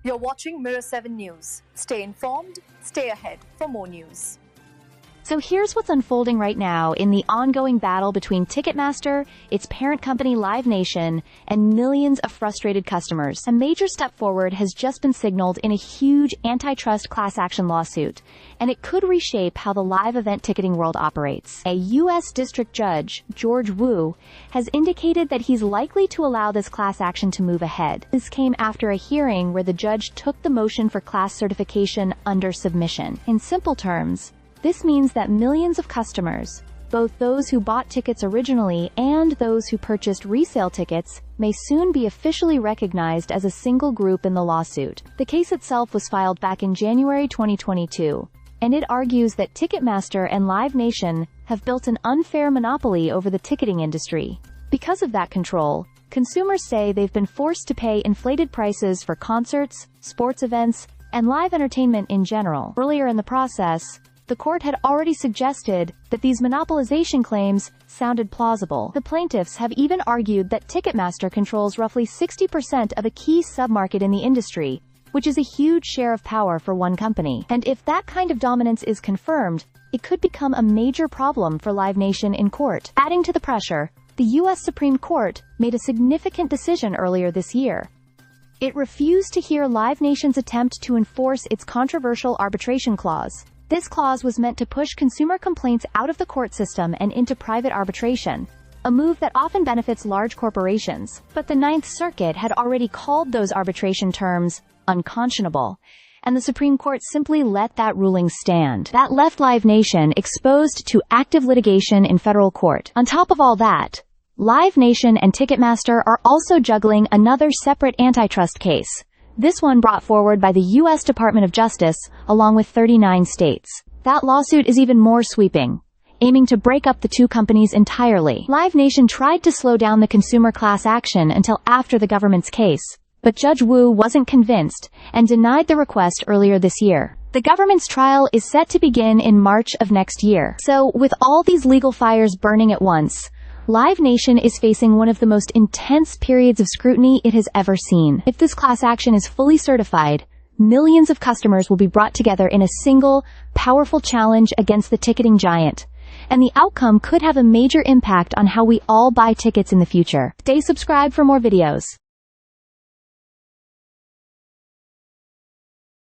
You're watching Mirror 7 News. Stay informed, stay ahead for more news. So here's what's unfolding right now in the ongoing battle between Ticketmaster, its parent company Live Nation, and millions of frustrated customers. A major step forward has just been signaled in a huge antitrust class action lawsuit, and it could reshape how the live event ticketing world operates. A U.S. District Judge, George Wu, has indicated that he's likely to allow this class action to move ahead. This came after a hearing where the judge took the motion for class certification under submission. In simple terms, this means that millions of customers, both those who bought tickets originally and those who purchased resale tickets, may soon be officially recognized as a single group in the lawsuit. The case itself was filed back in January 2022, and it argues that Ticketmaster and Live Nation have built an unfair monopoly over the ticketing industry. Because of that control, consumers say they've been forced to pay inflated prices for concerts, sports events, and live entertainment in general. Earlier in the process, the court had already suggested that these monopolization claims sounded plausible. The plaintiffs have even argued that Ticketmaster controls roughly 60% of a key submarket in the industry, which is a huge share of power for one company. And if that kind of dominance is confirmed, it could become a major problem for Live Nation in court. Adding to the pressure, the U.S. Supreme Court made a significant decision earlier this year. It refused to hear Live Nation's attempt to enforce its controversial arbitration clause. This clause was meant to push consumer complaints out of the court system and into private arbitration, a move that often benefits large corporations. But the Ninth Circuit had already called those arbitration terms unconscionable, and the Supreme Court simply let that ruling stand. That left Live Nation exposed to active litigation in federal court. On top of all that, Live Nation and Ticketmaster are also juggling another separate antitrust case. This one brought forward by the U.S. Department of Justice, along with 39 states. That lawsuit is even more sweeping, aiming to break up the two companies entirely. Live Nation tried to slow down the consumer class action until after the government's case, but Judge Wu wasn't convinced and denied the request earlier this year. The government's trial is set to begin in March of next year. So, with all these legal fires burning at once, Live Nation is facing one of the most intense periods of scrutiny it has ever seen. If this class action is fully certified, millions of customers will be brought together in a single, powerful challenge against the ticketing giant, and the outcome could have a major impact on how we all buy tickets in the future. Stay subscribed for more videos.